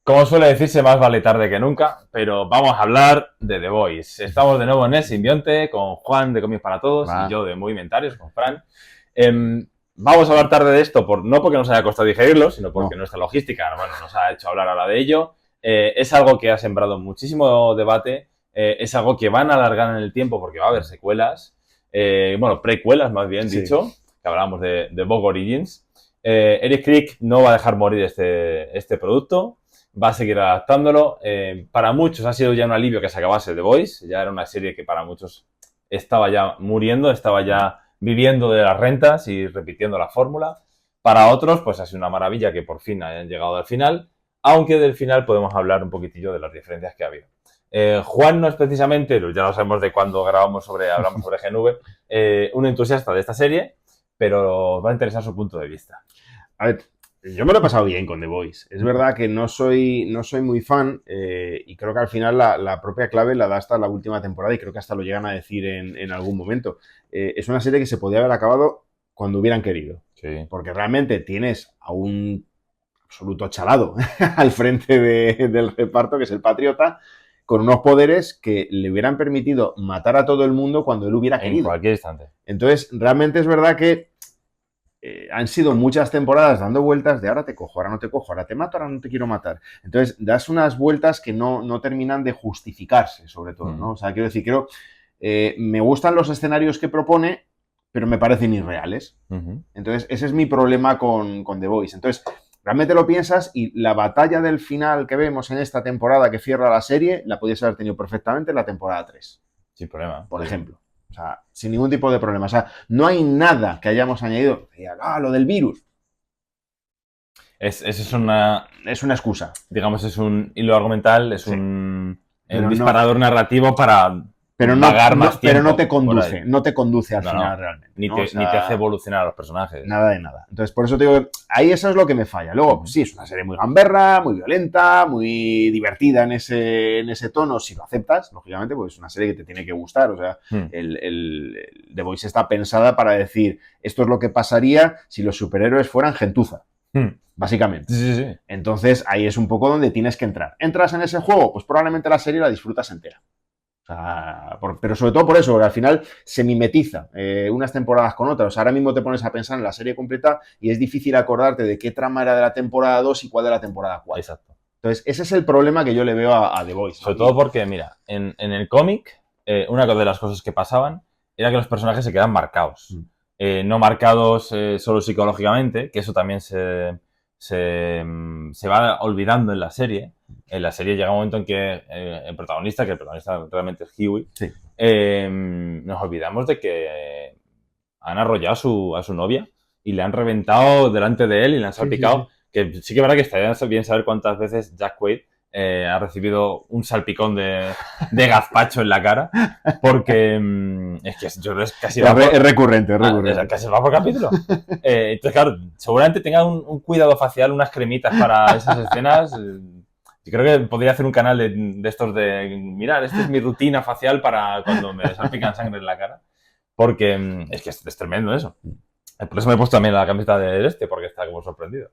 Como suele decirse, más vale tarde que nunca, pero vamos a hablar de The Voice. Estamos de nuevo en el simbionte con Juan de Cómics para Todos y yo de Movimentarios con Fran. Vamos a hablar tarde de esto, no porque nos haya costado digerirlo, sino porque nuestra logística nos ha hecho hablar ahora de ello. Es algo que ha sembrado muchísimo debate, es algo que van a alargar en el tiempo porque va a haber secuelas, precuelas más bien dicho, que hablábamos de Vogue Origins. Eric Crick no va a dejar morir este producto. Va a seguir adaptándolo. Para muchos ha sido ya un alivio que se acabase The Voice. Ya era una serie que para muchos estaba ya muriendo, estaba ya viviendo de las rentas y repitiendo la fórmula. Para otros, pues ha sido una maravilla que por fin hayan llegado al final, aunque del final podemos hablar un poquitillo de las diferencias que ha habido. Juan no es precisamente, ya lo sabemos de cuando hablamos sobre GNV, un entusiasta de esta serie, pero va a interesar su punto de vista. A ver, yo me lo he pasado bien con The Voice. Es verdad que no soy muy fan y creo que al final la propia clave la da hasta la última temporada y creo que hasta lo llegan a decir en algún momento. Es una serie que se podía haber acabado cuando hubieran querido. Sí. Porque realmente tienes a un absoluto chalado al frente del reparto, que es el Patriota, con unos poderes que le hubieran permitido matar a todo el mundo cuando él hubiera querido. En cualquier instante. Entonces, realmente es verdad que han sido muchas temporadas dando vueltas de ahora te cojo, ahora no te cojo, ahora te mato, ahora no te quiero matar. Entonces, das unas vueltas que no terminan de justificarse, sobre todo, ¿no? O sea, quiero decir, me gustan los escenarios que propone, pero me parecen irreales. Entonces, ese es mi problema con The Voice. Entonces, realmente lo piensas y la batalla del final que vemos en esta temporada que cierra la serie, la podías haber tenido perfectamente en la temporada 3. Sin problema. Por ejemplo. O sea, sin ningún tipo de problema. O sea, no hay nada que hayamos añadido. Lo del virus. Es una excusa. Digamos, es un hilo argumental, es un disparador narrativo para vagar más tiempo. Pero no te conduce al final realmente. Ni te hace evolucionar a los personajes. Nada de nada. Entonces, por eso te digo, ahí eso es lo que me falla. Luego, sí, es una serie muy gamberra, muy violenta, muy divertida en ese tono, si lo aceptas, lógicamente, pues es una serie que te tiene que gustar. O sea, The Voice está pensada para decir, esto es lo que pasaría si los superhéroes fueran gentuza. Básicamente. Sí. Entonces, ahí es un poco donde tienes que entrar. ¿Entras en ese juego? Pues probablemente la serie la disfrutas entera. O sea, pero sobre todo por eso, porque al final se mimetiza unas temporadas con otras. O sea, ahora mismo te pones a pensar en la serie completa y es difícil acordarte de qué trama era de la temporada 2 y cuál de la temporada 4. Exacto. Entonces, ese es el problema que yo le veo a The Voice. Sobre todo porque, mira, en el cómic, una de las cosas que pasaban era que los personajes se quedan marcados. No marcados solo psicológicamente, que eso también se va olvidando en la serie. En la serie llega un momento en que el protagonista realmente es Hughie, nos olvidamos de que han arrollado a su novia y le han reventado delante de él y le han salpicado. Sí. Que sí que es verdad que estaría bien saber cuántas veces Jack Quaid ha recibido un salpicón de gazpacho en la cara, porque es que es casi... Es recurrente. Casi va por capítulo. Entonces, claro, seguramente tenga un cuidado facial, unas cremitas para esas escenas. Yo creo que podría hacer un canal de estos de, mirar, esta es mi rutina facial para cuando me salpican sangre en la cara, porque es que es tremendo eso. Por eso me he puesto también la camiseta de porque está como sorprendido.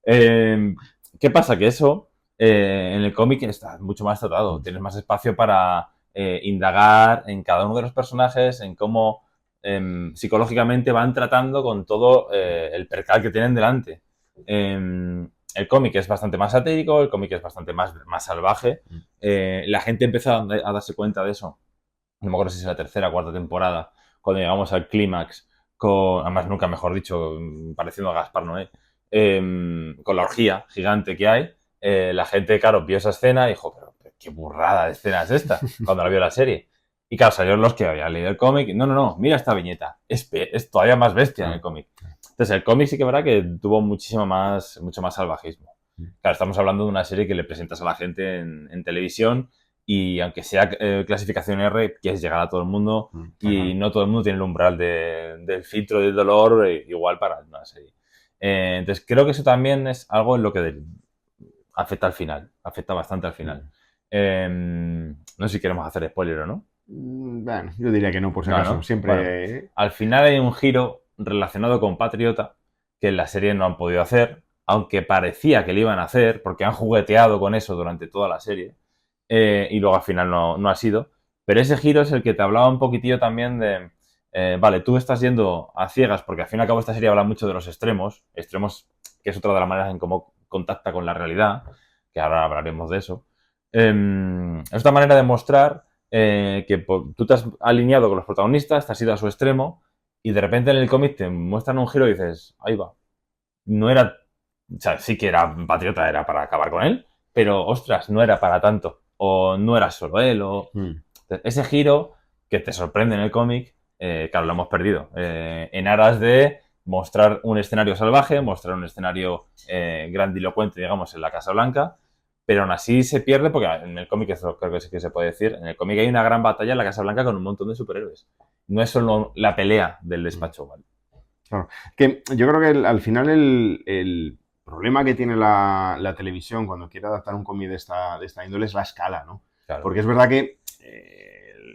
¿Qué pasa? Que eso... en el cómic está mucho más tratado. Tienes más espacio para indagar en cada uno de los personajes, en cómo psicológicamente van tratando con todo el percal que tienen delante. El cómic es bastante más satírico, el cómic es bastante más salvaje. La gente empezó a darse cuenta de eso. No me acuerdo si es la tercera o cuarta temporada, cuando llegamos al clímax, además nunca mejor dicho, pareciendo a Gaspar Noé, con la orgía gigante que hay. La gente, claro, vio esa escena y dijo, pero qué burrada de escena es esta, cuando la vio la serie. Y claro, salieron los que habían leído el cómic. No, mira esta viñeta. Es todavía más bestia en el cómic. Entonces, el cómic sí que verá que tuvo mucho más salvajismo. Claro, estamos hablando de una serie que le presentas a la gente en televisión y aunque sea clasificación R, quieres llegar a todo el mundo y no todo el mundo tiene el umbral del filtro del dolor igual para una serie. Entonces, creo que eso también es algo en lo que... afecta bastante al final. No sé si queremos hacer spoiler o no. Bueno, yo diría que no, por si acaso. ¿No? Siempre... Bueno, al final hay un giro relacionado con Patriota que en la serie no han podido hacer. aunque parecía que lo iban a hacer, porque han jugueteado con eso durante toda la serie, y luego al final no ha sido. Pero ese giro es el que te hablaba un poquitillo también de, vale, tú estás yendo a ciegas, porque al fin y al cabo esta serie habla mucho de los extremos, que es otra de las maneras en cómo contacta con la realidad, que ahora hablaremos de eso. Es otra manera de mostrar que tú te has alineado con los protagonistas, te has ido a su extremo, y de repente en el cómic te muestran un giro y dices, ahí va. No era, o sea, sí que era patriota, era para acabar con él, pero ostras, no era para tanto. O no era solo él, o... Ese giro que te sorprende en el cómic, claro, lo hemos perdido. En aras de mostrar un escenario salvaje, mostrar un escenario grandilocuente, digamos, en la Casa Blanca, pero aún así se pierde porque en el cómic, eso creo que sí que se puede decir, en el cómic hay una gran batalla en la Casa Blanca con un montón de superhéroes. No es solo la pelea del despacho Oval. Claro. Que yo creo que al final el problema que tiene la televisión cuando quiere adaptar un cómic de esta índole es la escala, ¿no? Claro. Porque es verdad que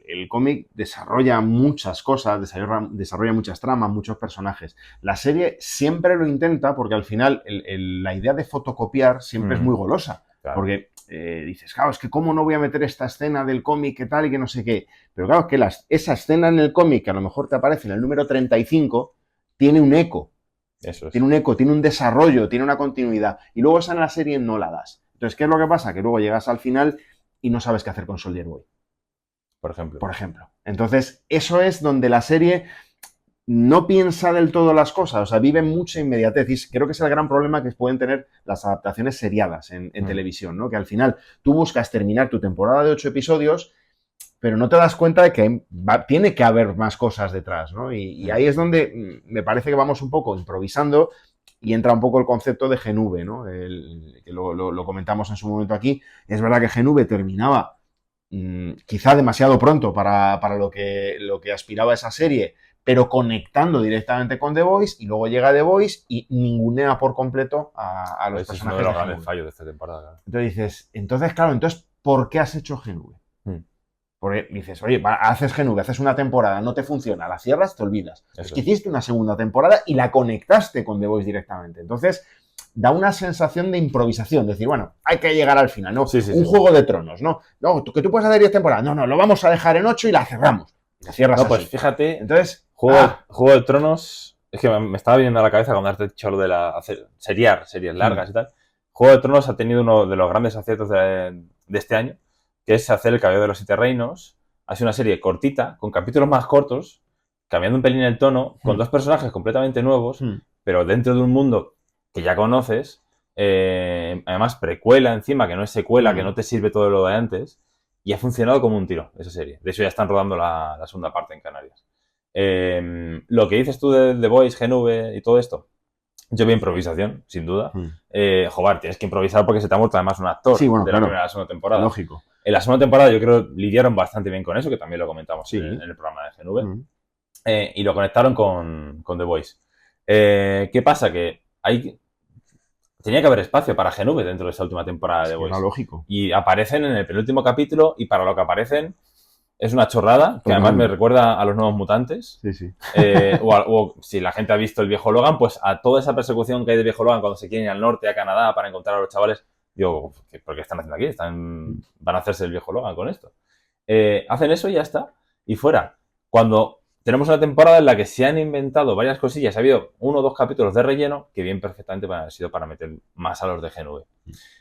el cómic desarrolla muchas cosas, desarrolla muchas tramas, muchos personajes. La serie siempre lo intenta porque al final la idea de fotocopiar siempre es muy golosa. Claro. Porque dices, claro, es que cómo no voy a meter esta escena del cómic que tal y que no sé qué. Pero claro, que esa escena en el cómic que a lo mejor te aparece en el número 35 tiene un eco. Eso es. Tiene un eco, tiene un desarrollo, tiene una continuidad. Y luego esa en la serie no la das. Entonces, ¿qué es lo que pasa? Que luego llegas al final y no sabes qué hacer con Soldier Boy. Por ejemplo. Entonces, eso es donde la serie no piensa del todo las cosas, o sea, vive mucha inmediatez. Y creo que es el gran problema que pueden tener las adaptaciones seriadas en televisión, ¿no? Que al final tú buscas terminar tu temporada de 8 episodios, pero no te das cuenta de que tiene que haber más cosas detrás, ¿no? Y ahí es donde me parece que vamos un poco improvisando y entra un poco el concepto de GNV, ¿no? Que lo comentamos en su momento aquí. Es verdad que GNV terminaba quizá demasiado pronto para lo que aspiraba esa serie, pero conectando directamente con The Voice, y luego llega The Voice y ningunea por completo a los personajes. Es uno de los grandes fallos de esta temporada. Claro. Entonces, claro, ¿por qué has hecho GNV? Porque dices, oye, haces GNV, haces una temporada, no te funciona, la cierras, te olvidas. Es que hiciste una segunda temporada y la conectaste con The Voice directamente. Entonces, da una sensación de improvisación, decir, bueno, hay que llegar al final, ¿no? Un Juego de Tronos, ¿no? No, que tú puedes hacer 10 temporadas. No, lo vamos a dejar en 8 y la cerramos. Y la cierras así. Pues fíjate, entonces, Juego de Tronos, es que me estaba viniendo a la cabeza cuando has dicho lo de series largas y tal. Juego de Tronos ha tenido uno de los grandes aciertos de este año, que es hacer El Caballero de los Siete Reinos. Ha sido una serie cortita, con capítulos más cortos, cambiando un pelín el tono, con dos personajes completamente nuevos, pero dentro de un mundo que ya conoces, además precuela encima, que no es secuela, que no te sirve todo lo de antes, y ha funcionado como un tiro esa serie. De hecho, ya están rodando la segunda parte en Canarias. Lo que dices tú de The Voice, GNV y todo esto, yo vi improvisación, sin duda. Joder, tienes que improvisar porque se te ha muerto además un actor de la primera a la segunda temporada. Lógico. En la segunda temporada yo creo lidiaron bastante bien con eso, que también lo comentamos en el programa de GNV. Y lo conectaron con The Voice. ¿Qué pasa? Que tenía que haber espacio para GNV dentro de esa última temporada de The Voice. Lógico. Y aparecen en el penúltimo capítulo, y para lo que aparecen es una chorrada, que además me recuerda a los Nuevos Mutantes. Sí. O si la gente ha visto el Viejo Logan, pues a toda esa persecución que hay de Viejo Logan cuando se quieren ir al norte, a Canadá, para encontrar a los chavales. Digo, ¿por qué están haciendo aquí? Van a hacerse el Viejo Logan con esto. Hacen eso y ya está. Y fuera. Cuando tenemos una temporada en la que se han inventado varias cosillas, ha habido 1 o 2 capítulos de relleno que bien perfectamente han sido para meter más a los de GNV.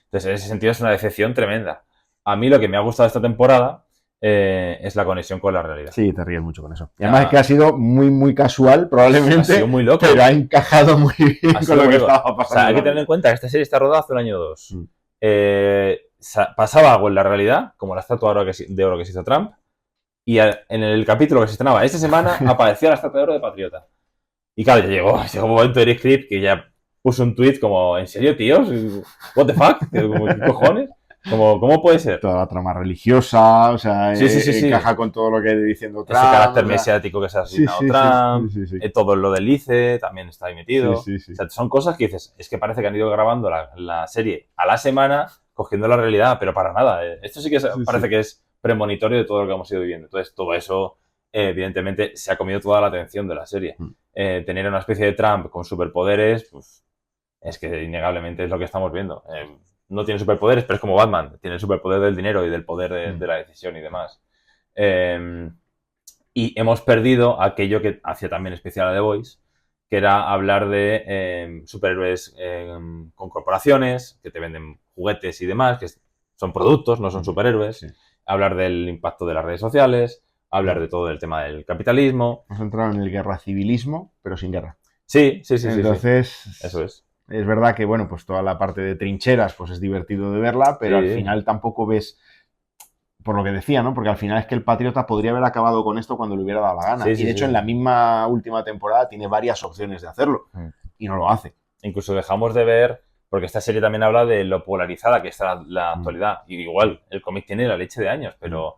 Entonces, en ese sentido es una decepción tremenda. A mí lo que me ha gustado esta temporada es la conexión con la realidad. Sí, te ríes mucho con eso. Y además es que ha sido muy, muy casual, probablemente. Ha sido muy loco. Pero ha encajado muy bien con lo que estaba pasando. O sea, hay que tener en cuenta que esta serie está rodada hace un año o 2. Pasaba algo en la realidad, como la estatua de oro que se hizo Trump, y en el capítulo que se estrenaba esta semana aparecía la estatua de oro de Patriota. Y claro, ya llegó un momento de Eric Kripke que ya puso un tweet como, ¿en serio, tíos? ¿What the fuck? ¿Qué cojones? ¿Cómo puede ser? Toda la trama religiosa, o sea, encaja con todo lo que diciendo Trump. Ese carácter mesiático que se ha asignado Trump, todo lo del ICE también está ahí metido. O sea, son cosas que dices, es que parece que han ido grabando la serie a la semana, cogiendo la realidad, pero para nada. Esto sí que parece que es premonitorio de todo lo que hemos ido viviendo. Entonces, todo eso, evidentemente, se ha comido toda la atención de la serie. Tener una especie de Trump con superpoderes, pues, es que innegablemente es lo que estamos viendo. No tiene superpoderes, pero es como Batman, tiene el superpoder del dinero y del poder de la decisión y demás. Y hemos perdido aquello que hacía también especial a The Voice, que era hablar de superhéroes con corporaciones, que te venden juguetes y demás, que son productos, no son superhéroes. Sí. Hablar del impacto de las redes sociales, hablar de todo el tema del capitalismo. Hemos entrado en el guerra civilismo, pero sin guerra. Sí. Entonces, Eso es. Es verdad que, bueno, pues toda la parte de trincheras, pues es divertido de verla, pero al final tampoco ves, por lo que decía, ¿no? Porque al final es que el Patriota podría haber acabado con esto cuando le hubiera dado la gana. Y de hecho, en la misma última temporada tiene varias opciones de hacerlo y no lo hace. Incluso dejamos de ver, porque esta serie también habla de lo polarizada que está la actualidad. Y igual, el cómic tiene la leche de años, pero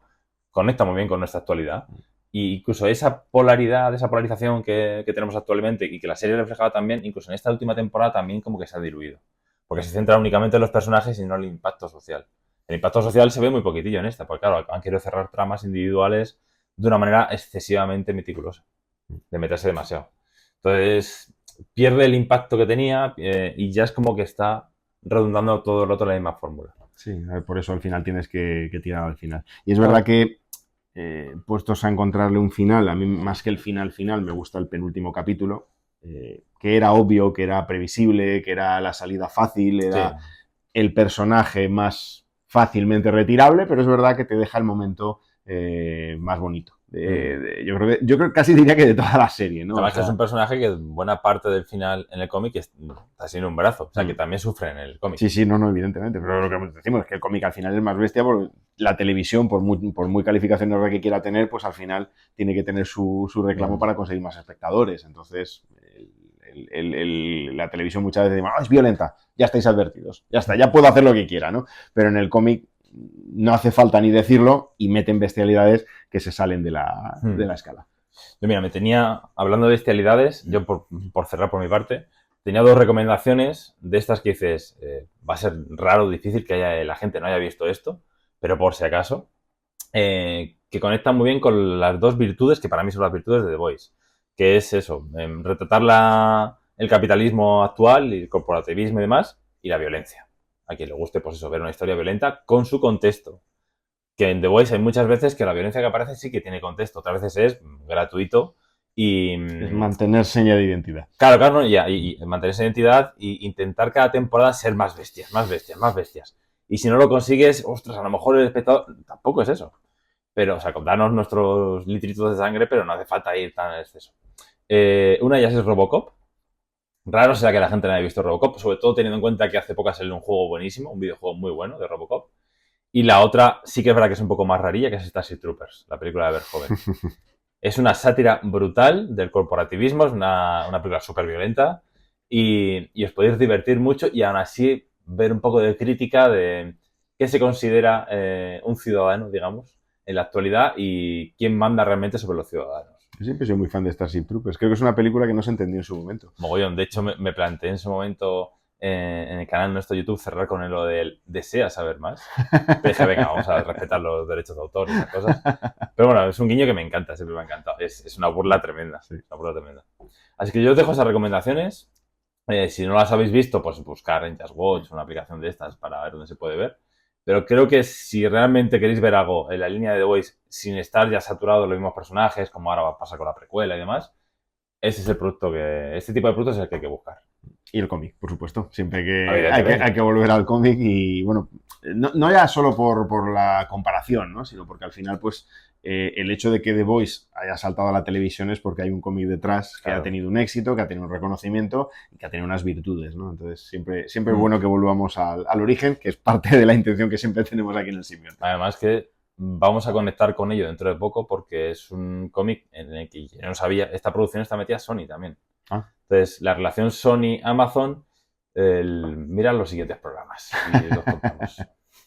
conecta muy bien con nuestra actualidad. Y incluso esa polaridad, esa polarización que tenemos actualmente y que la serie reflejaba también, incluso en esta última temporada también como que se ha diluido. Porque se centra únicamente en los personajes y no en el impacto social. El impacto social se ve muy poquitillo en esta, porque claro, han querido cerrar tramas individuales de una manera excesivamente meticulosa, de meterse demasiado. Entonces, pierde el impacto que tenía y ya es como que está redundando todo el rato en la misma fórmula. Sí, por eso al final tienes que tirar al final. Y es verdad que puestos a encontrarle un final, a mí más que el final me gusta el penúltimo capítulo, que era obvio, que era previsible, que era la salida fácil, era el personaje más fácilmente retirable, pero es verdad que te deja el momento más bonito. Yo creo que casi diría que de toda la serie, ¿no? Además, es un personaje que buena parte del final en el cómic está sin un brazo, o sea, que también sufre en el cómic. Sí, no, evidentemente, pero lo que decimos es que el cómic al final es más bestia porque la televisión, por muy calificación que quiera tener, pues al final tiene que tener su reclamo para conseguir más espectadores. Entonces, la televisión muchas veces dice, es violenta, ya estáis advertidos, ya está, ya puedo hacer lo que quiera, ¿no? Pero en el cómic no hace falta ni decirlo y meten bestialidades que se salen de la escala. Yo, mira, hablando de bestialidades, yo por cerrar por mi parte, tenía 2 recomendaciones de estas que dices, va a ser raro, difícil que la gente no haya visto esto, pero por si acaso, que conectan muy bien con las 2 virtudes que para mí son las virtudes de The Voice, que es eso, retratar el capitalismo actual, el corporativismo y demás, y la violencia. A quien le guste, pues eso, ver una historia violenta con su contexto. Que en The Voice hay muchas veces que la violencia que aparece sí que tiene contexto, otras veces es gratuito y... Es mantener seña de identidad. Claro, ¿no? Y mantener esa identidad e intentar cada temporada ser más bestias. Y si no lo consigues, ostras, a lo mejor el espectador... Tampoco es eso. Pero, o sea, darnos nuestros litritos de sangre, pero no hace falta ir tan en exceso. Una de ellas es Robocop. Raro será que la gente no haya visto Robocop, sobre todo teniendo en cuenta que hace poco salió un juego buenísimo, un videojuego muy bueno de Robocop. Y la otra sí que es verdad que es un poco más rarilla, que es Starship Troopers, la película de Verhoeven. Es una sátira brutal del corporativismo, es una película súper violenta y os podéis divertir mucho y aún así ver un poco de crítica de qué se considera un ciudadano, digamos, en la actualidad y quién manda realmente sobre los ciudadanos. Yo siempre soy muy fan de Starship Troopers. Creo que es una película que no se entendió en su momento. Mogollón. De hecho, me planteé en su momento en el canal nuestro YouTube cerrar con lo del ¿desea saber más? Pero dije, venga, vamos a respetar los derechos de autor y esas cosas. Pero bueno, es un guiño que me encanta, siempre me ha encantado. Es una burla tremenda. Sí. Una burla tremenda. Así que yo os dejo esas recomendaciones. Si no las habéis visto, pues buscar en Just Watch, una aplicación de estas para ver dónde se puede ver. Pero creo que si realmente queréis ver algo en la línea de The Voice sin estar ya saturado de los mismos personajes, como ahora va a pasar con la precuela y demás, ese es el producto este tipo de productos es el que hay que buscar. Y el cómic, por supuesto. Siempre que hay que volver al cómic y, bueno, no ya solo por la comparación, ¿no? Sino porque al final, pues, el hecho de que The Voice haya saltado a la televisión es porque hay un cómic detrás que ha tenido un éxito, que ha tenido un reconocimiento y que ha tenido unas virtudes, ¿no? Entonces, siempre es bueno que volvamos al origen, que es parte de la intención que siempre tenemos aquí en el Simion. Además que vamos a conectar con ello dentro de poco porque es un cómic en el que yo no sabía, esta producción está metida Sony también. Entonces, la relación Sony-Amazon, mira los siguientes programas y los contamos.